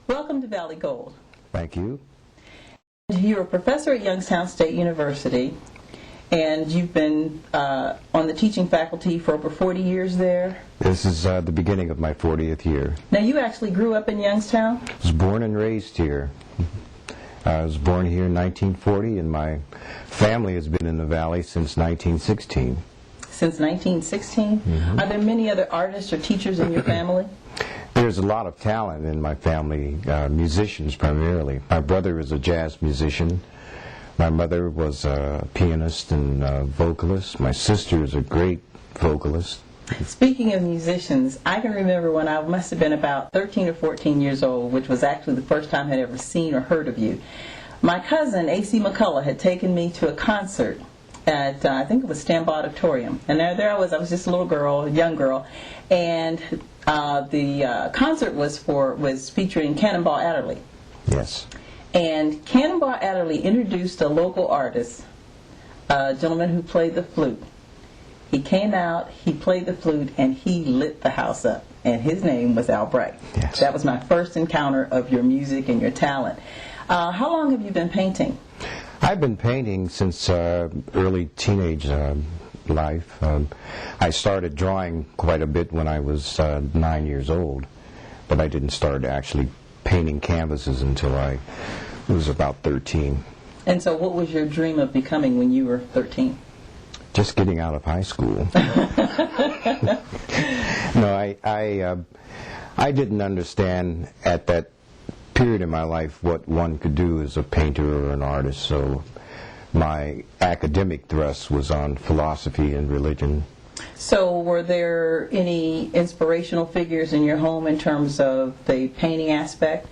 Welcome to Valley Gold. Thank you. You're a professor at Youngstown State University, and you've been on the teaching faculty for over 40 years there. This is the beginning of my 40th year. Now, you actually grew up in Youngstown? I was born and raised here. I was born here in 1940, and my family has been in the Valley since 1916. Since 1916? Mm-hmm. Are there many other artists or teachers in your family? There's a lot of talent in my family, musicians primarily. My brother is a jazz musician. My mother was a pianist and vocalist. My sister is a great vocalist. Speaking of musicians, I can remember when I must have been about 13 or 14 years old, which was actually the first time I'd ever seen or heard of you. My cousin, A.C. McCullough, had taken me to a concert at, I think it was Stamp Auditorium. And there I was just a little girl, a young girl, and the concert was featuring Cannonball Adderley. Yes. And Cannonball Adderley introduced a local artist, a gentleman who played the flute. He came out, he played the flute, and he lit the house up. And his name was Al Bright. Yes. That was my first encounter of your music and your talent. How long have you been painting? I've been painting since early teenage life. I started drawing quite a bit when I was 9 years old, but I didn't start actually painting canvases until I was about 13. And so what was your dream of becoming when you were 13? Just getting out of high school. No, I didn't understand at that period in my life what one could do as a painter or an artist, so my academic thrust was on philosophy and religion. So were there any inspirational figures in your home in terms of the painting aspect?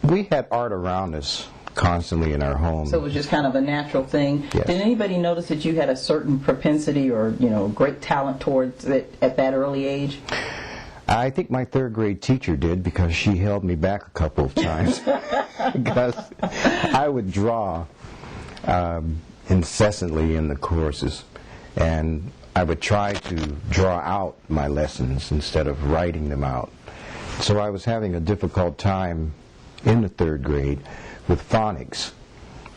We had art around us constantly in our home. So it was just kind of a natural thing. Yes. Did anybody notice that you had a certain propensity or great talent towards it at that early age? I think my third grade teacher did, because she held me back a couple of times because I would draw incessantly in the courses, and I would try to draw out my lessons instead of writing them out. So I was having a difficult time in the third grade with phonics,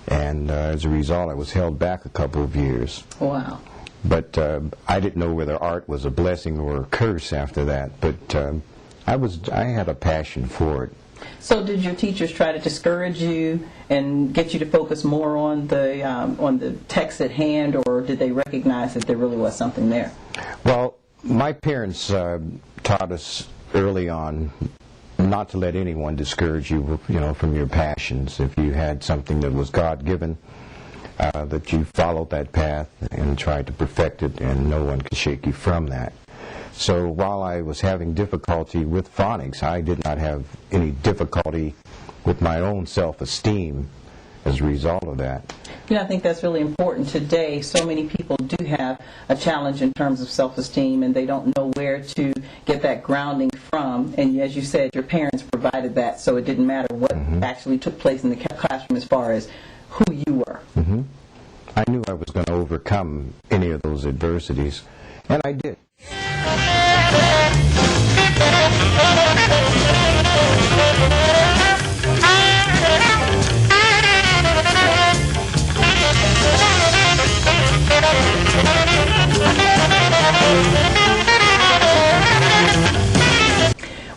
and as a result I was held back a couple of years. Wow. But I didn't know whether art was a blessing or a curse after that, but I had a passion for it. So did your teachers try to discourage you and get you to focus more on the text at hand, or did they recognize that there really was something there? Well, my parents taught us early on not to let anyone discourage you, from your passions. If you had something that was God-given, that you followed that path and tried to perfect it, and no one could shake you from that. So while I was having difficulty with phonics, I did not have any difficulty with my own self-esteem as a result of that. I think that's really important today. So many people do have a challenge in terms of self-esteem, and they don't know where to get that grounding from. And as you said, your parents provided that, so it didn't matter what actually took place in the classroom as far as who you were. Mm-hmm. I knew I was going to overcome any of those adversities, and I did.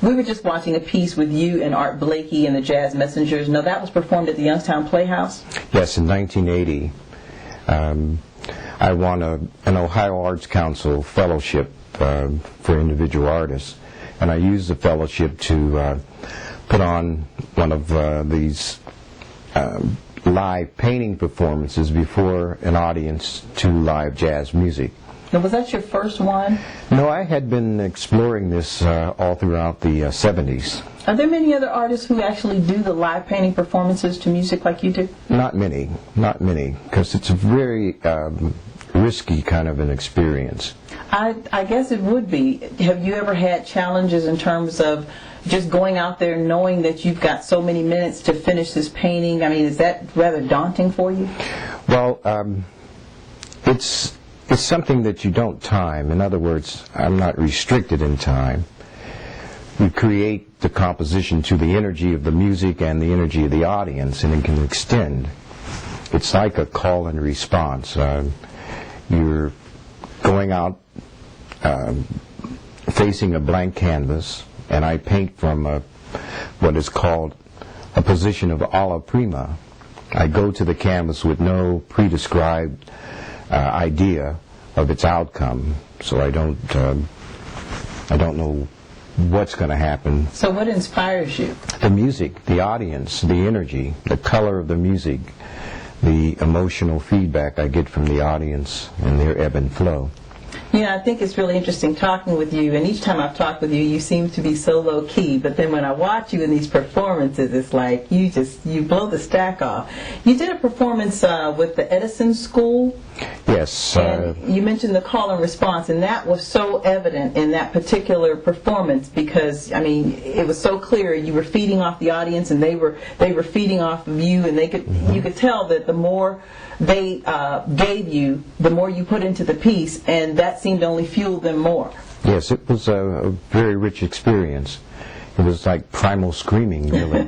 We were just watching a piece with you and Art Blakey and the Jazz Messengers. Now, that was performed at the Youngstown Playhouse? Yes, in 1980. I won an Ohio Arts Council fellowship for individual artists, and I used the fellowship to put on one of these live painting performances before an audience to live jazz music. Now, was that your first one? No, I had been exploring this all throughout the 70s. Are there many other artists who actually do the live painting performances to music like you do? Not many, because it's a very risky kind of an experience. I guess it would be. Have you ever had challenges in terms of just going out there knowing that you've got so many minutes to finish this painting? I mean, is that rather daunting for you? Well, it's something that you don't time. In other words, I'm not restricted in time. we create the composition to the energy of the music and the energy of the audience, and it can extend. It's like a call and response. You're going out facing a blank canvas, and I paint from what is called a position of alla prima. I go to the canvas with no pre-described idea of its outcome, so I don't know what's going to happen. So what inspires you? The music, the audience, the energy, the color of the music, the emotional feedback I get from the audience and their ebb and flow. I think it's really interesting talking with you, and each time I've talked with you, you seem to be so low-key, but then when I watch you in these performances, it's like you blow the stack off. You did a performance with the Edison School. Yes. And you mentioned the call and response, and that was so evident in that particular performance because, it was so clear you were feeding off the audience, and they were feeding off of you, and you could tell that the more they gave you, the more you put into the piece, and that seemed to only fuel them more. Yes, it was a very rich experience. It was like primal screaming, really.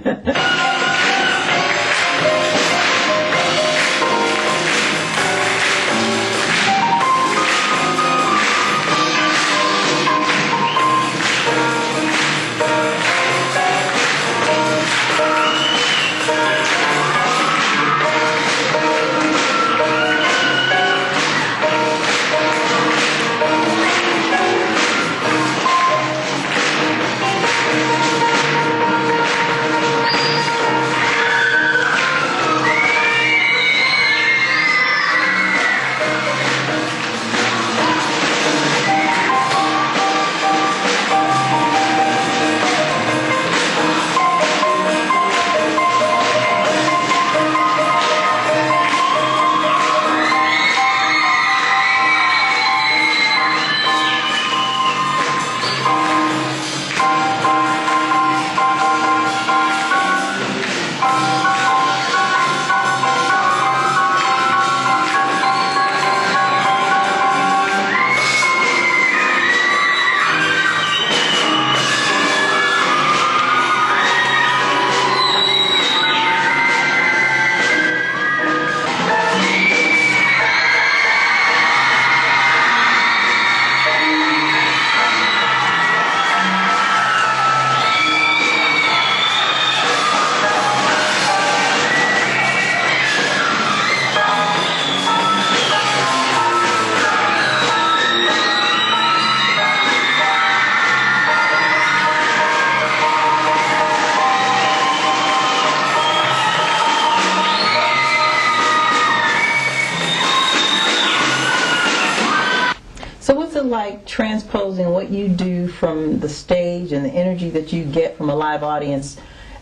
So what's it like transposing what you do from the stage and the energy that you get from a live audience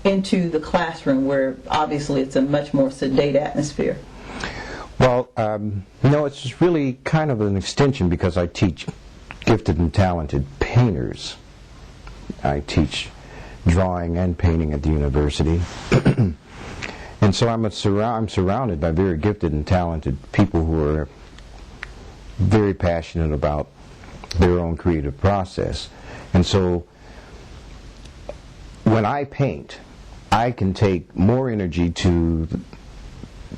into the classroom where obviously it's a much more sedate atmosphere? Well, no, it's really kind of an extension because I teach gifted and talented painters. I teach drawing and painting at the university. And so I'm surrounded by very gifted and talented people who are very passionate about their own creative process. And so when I paint, I can take more energy to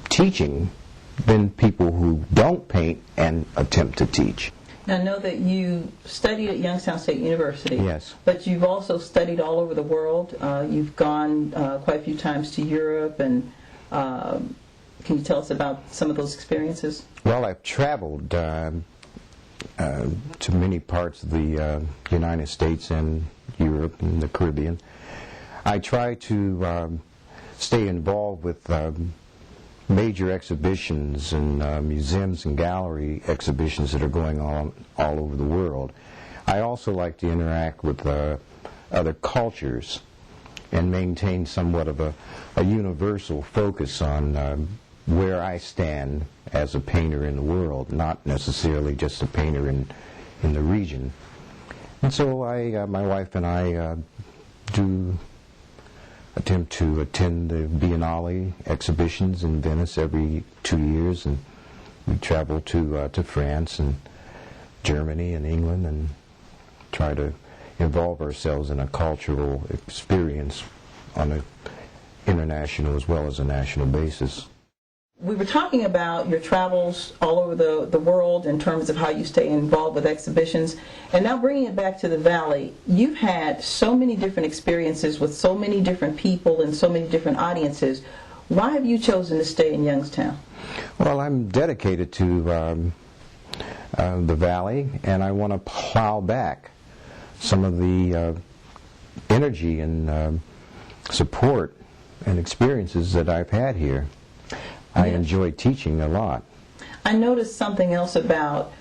teaching than people who don't paint and attempt to teach. Now, I know that you studied at Youngstown State University. Yes. But you've also studied all over the world. You've gone quite a few times to Europe, and can you tell us about some of those experiences? Well, I've traveled to many parts of the United States and Europe and the Caribbean. I try to stay involved with major exhibitions and museums and gallery exhibitions that are going on all over the world. I also like to interact with other cultures and maintain somewhat of a universal focus on where I stand as a painter in the world, not necessarily just a painter in the region. And so my wife and I do attempt to attend the Biennale exhibitions in Venice every 2 years, and we travel to France and Germany and England and try to involve ourselves in a cultural experience on an international as well as a national basis. We were talking about your travels all over the world in terms of how you stay involved with exhibitions. And now bringing it back to the Valley, you've had so many different experiences with so many different people and so many different audiences. Why have you chosen to stay in Youngstown? Well, I'm dedicated to the Valley, and I want to plow back some of the energy and support and experiences that I've had here. I enjoy teaching a lot. I noticed something else about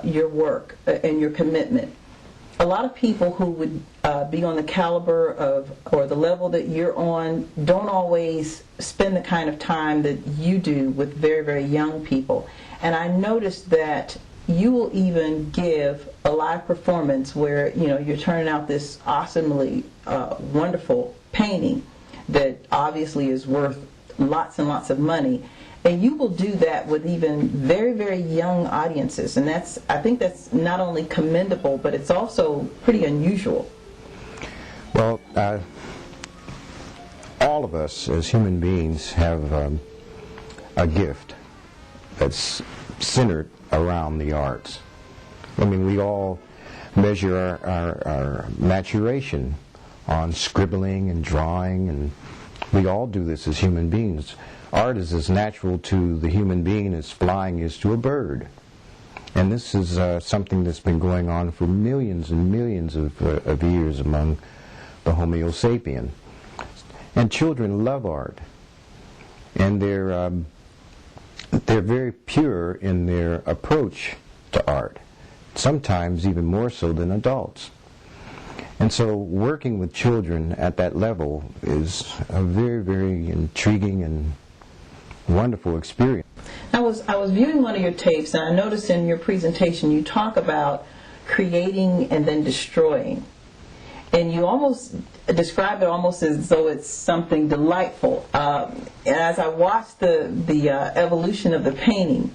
your work and your commitment. A lot of people who would be on the caliber of, or the level that you're on, don't always spend the kind of time that you do with very, very young people. And I noticed that you will even give a live performance where, you know, you're turning out this awesomely wonderful painting that obviously is worth lots and lots of money, and you will do that with even very, very young audiences, and I think that's not only commendable, but it's also pretty unusual. Well, all of us as human beings have a gift that's centered around the arts. I mean, we all measure our maturation on scribbling and drawing, and we all do this as human beings. Art is as natural to the human being as flying is to a bird. And this is something that's been going on for millions and millions of years among the Homo sapien. And children love art. And they're very pure in their approach to art, sometimes even more so than adults. And so working with children at that level is a very, very intriguing and wonderful experience. I was viewing one of your tapes, and I noticed in your presentation you talk about creating and then destroying. And you almost describe it almost as though it's something delightful. And as I watched the evolution of the painting,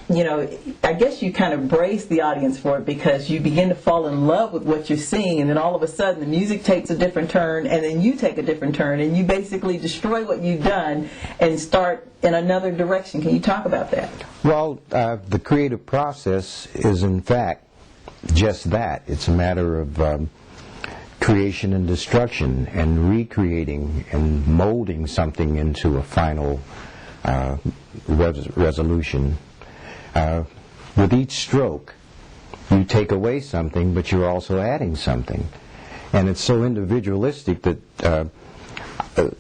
you know, I guess you kind of brace the audience for it, because you begin to fall in love with what you're seeing, and then all of a sudden the music takes a different turn, and then you take a different turn, and you basically destroy what you've done and start in another direction. Can you talk about that? Well, the creative process is in fact just that. It's a matter of creation and destruction, and recreating and molding something into a final resolution. With each stroke, you take away something, but you're also adding something. And it's so individualistic that the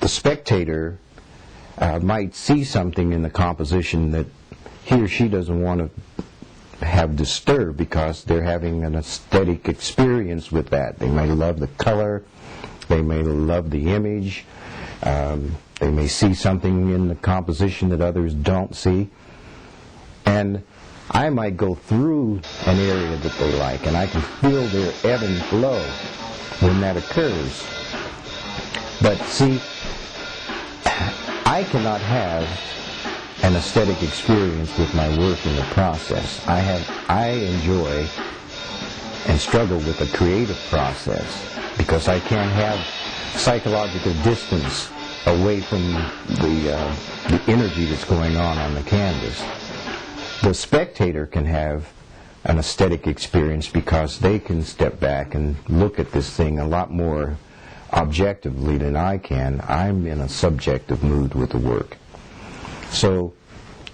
spectator might see something in the composition that he or she doesn't want to have disturbed, because they're having an aesthetic experience with that. They may love the color, they may love the image, they may see something in the composition that others don't see. And I might go through an area that they like, and I can feel their ebb and flow when that occurs. But see, I cannot have an aesthetic experience with my work in the process. I enjoy and struggle with the creative process, because I can't have psychological distance away from the energy that's going on the canvas. The spectator can have an aesthetic experience because they can step back and look at this thing a lot more objectively than I can. I'm in a subjective mood with the work. So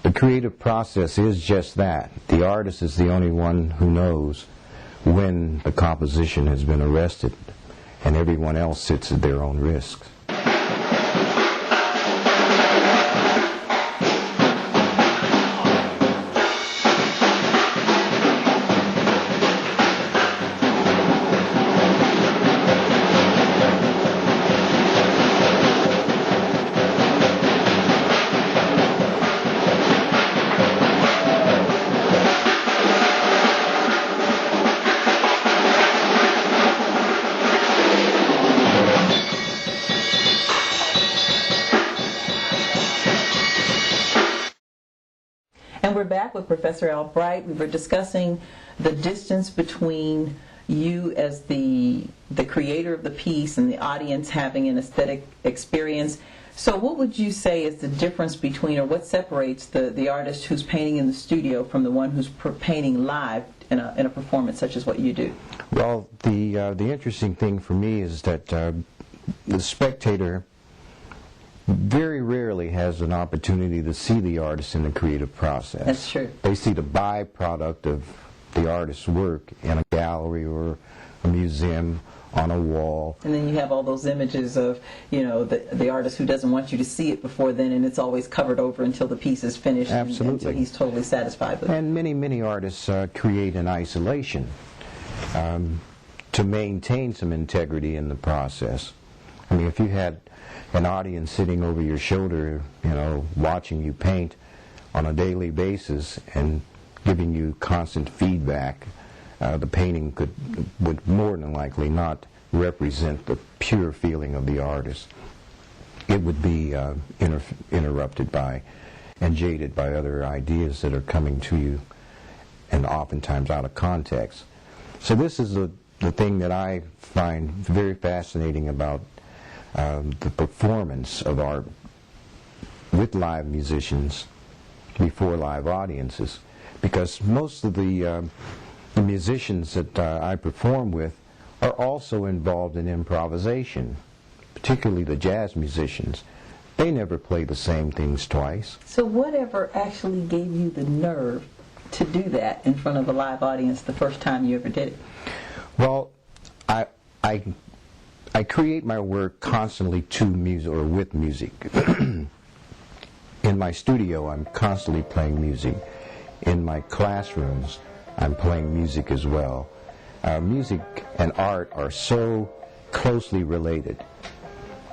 the creative process is just that. The artist is the only one who knows when the composition has been arrested, and everyone else sits at their own risk. And we're back with Professor Albright. We were discussing the distance between you as the creator of the piece and the audience having an aesthetic experience. So what would you say is the difference between, or what separates the artist who's painting in the studio from the one who's painting live in a performance such as what you do? Well, the interesting thing for me is that the spectator very rarely has an opportunity to see the artist in the creative process. That's true. They see the byproduct of the artist's work in a gallery or a museum, on a wall. And then you have all those images of, the artist who doesn't want you to see it before then, and it's always covered over until the piece is finished. Absolutely. Until he's totally satisfied with it. And many artists create in isolation to maintain some integrity in the process. I mean, if you had an audience sitting over your shoulder, watching you paint on a daily basis and giving you constant feedback, the painting would more than likely not represent the pure feeling of the artist. It would be interrupted by and jaded by other ideas that are coming to you, and oftentimes out of context. So this is the thing that I find very fascinating about the performance of art with live musicians before live audiences, because most of the musicians that I perform with are also involved in improvisation, particularly the jazz musicians. They never play the same things twice. So whatever actually gave you the nerve to do that in front of a live audience the first time you ever did it? Well, I create my work constantly to music or with music. In my studio, I'm constantly playing music. In my classrooms, I'm playing music as well. Music and art are so closely related.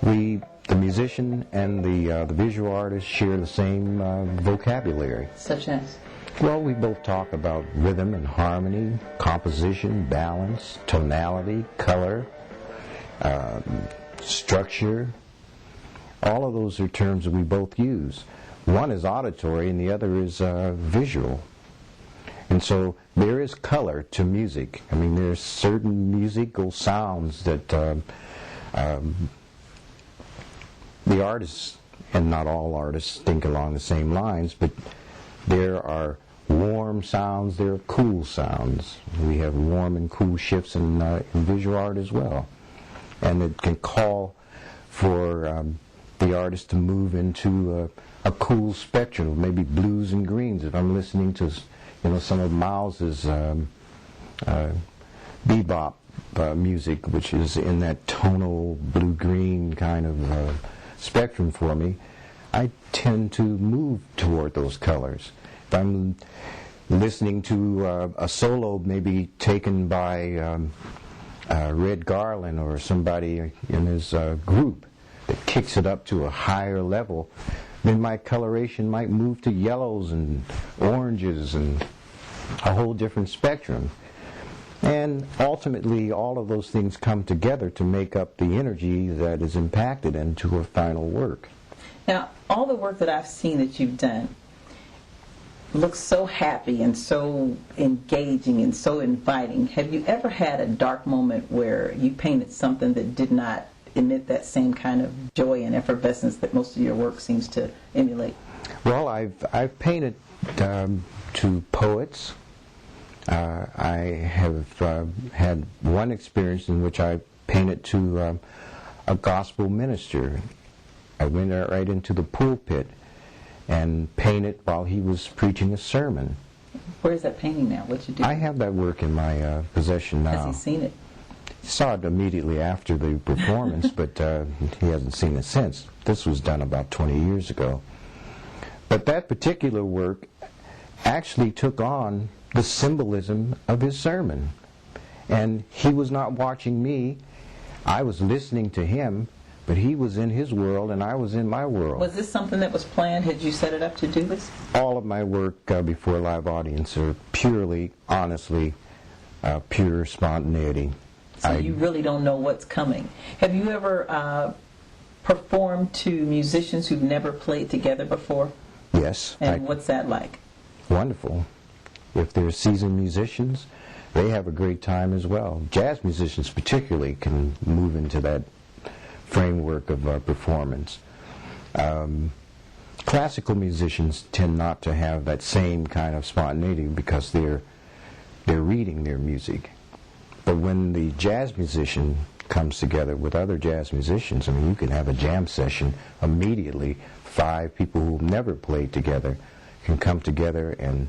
The musician and the visual artist share the same vocabulary. Such as? Well, we both talk about rhythm and harmony, composition, balance, tonality, color, structure. All of those are terms that we both use. One is auditory and the other is visual. And so there is color to music. I mean, there's certain musical sounds that the artists, and not all artists, think along the same lines, but there are warm sounds, there are cool sounds. We have warm and cool shifts in visual art as well. And it can call for the artist to move into a cool spectrum, maybe blues and greens. If I'm listening to some of Miles's bebop music, which is in that tonal blue-green kind of spectrum for me, I tend to move toward those colors. If I'm listening to a solo maybe taken by Red Garland or somebody in his group that kicks it up to a higher level, then my coloration might move to yellows and oranges and a whole different spectrum. And ultimately, all of those things come together to make up the energy that is impacted into a final work. Now, all the work that I've seen that you've done looks so happy and so engaging and so inviting. Have you ever had a dark moment where you painted something that did not emit that same kind of joy and effervescence that most of your work seems to emulate? Well, I've painted to poets. I have had one experience in which I painted to a gospel minister. I went right into the pulpit and painted while he was preaching a sermon. Where is that painting now? What you do? I have that work in my possession now. Has he seen it? He saw it immediately after the performance, but he hasn't seen it since. This was done about 20 years ago. But that particular work actually took on the symbolism of his sermon. And he was not watching me. I was listening to him, but he was in his world and I was in my world. Was this something that was planned? Had you set it up to do this? All of my work before a live audience are purely, honestly, pure spontaneity. So you really don't know what's coming. Have you ever performed to musicians who've never played together before? Yes. And what's that like? Wonderful. If they're seasoned musicians, they have a great time as well. Jazz musicians particularly can move into that framework of performance. Classical musicians tend not to have that same kind of spontaneity because they're reading their music. But when the jazz musician comes together with other jazz musicians, I mean, you can have a jam session immediately. 5 people who've never played together can come together and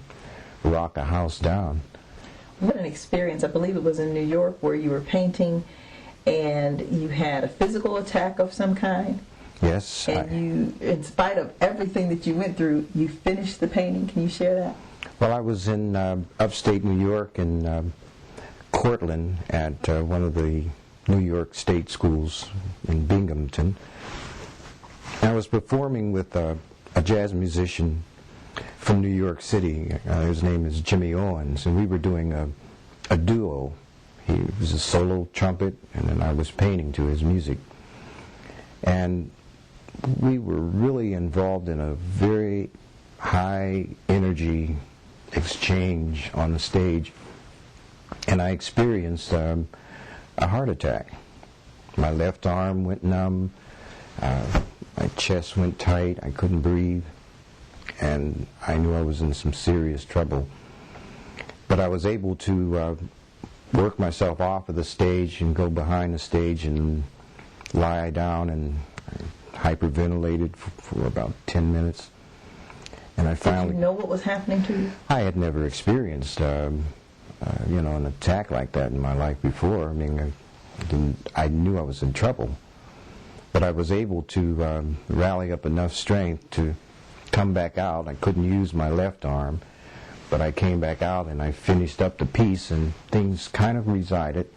rock a house down. What an experience. I believe it was in New York where you were painting and you had a physical attack of some kind. Yes. And you, in spite of everything that you went through, you finished the painting. Can you share that? Well, I was in upstate New York in Cortland at one of the New York State schools in Binghamton. I was performing with a jazz musician from New York City. His name is Jimmy Owens, and we were doing a duo. He was a solo trumpet, and then I was painting to his music. And we were really involved in a very high energy exchange on the stage, and I experienced a heart attack. My left arm went numb, my chest went tight, I couldn't breathe, and I knew I was in some serious trouble. But I was able to work myself off of the stage and go behind the stage and lie down, and hyperventilated for about 10 minutes. And I finally... Did you know what was happening to you? I had never experienced, an attack like that in my life before. I mean, I knew I was in trouble, but I was able to rally up enough strength to come back out. I couldn't use my left arm, but I came back out and I finished up the piece, and things kind of resided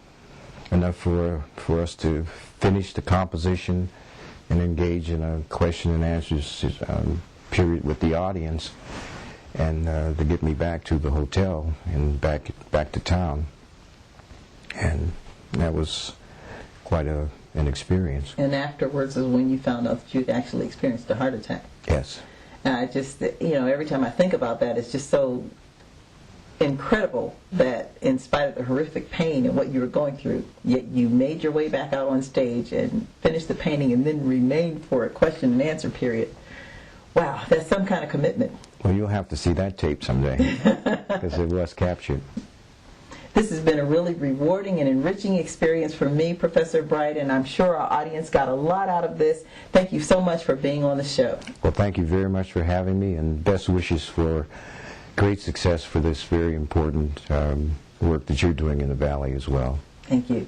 enough for us to finish the composition and engage in a question and answers period with the audience, and to get me back to the hotel and back to town. And that was quite an experience. And afterwards is when you found out that you'd actually experienced a heart attack. Yes. And I just, every time I think about that, it's just so incredible that in spite of the horrific pain and what you were going through, yet you made your way back out on stage and finished the painting and then remained for a question and answer period. Wow, that's some kind of commitment. Well, you'll have to see that tape someday, because it was captured. This has been a really rewarding and enriching experience for me, Professor Bright, and I'm sure our audience got a lot out of this. Thank you so much for being on the show. Well, thank you very much for having me, and best wishes for great success for this very important work that you're doing in the Valley as well. Thank you.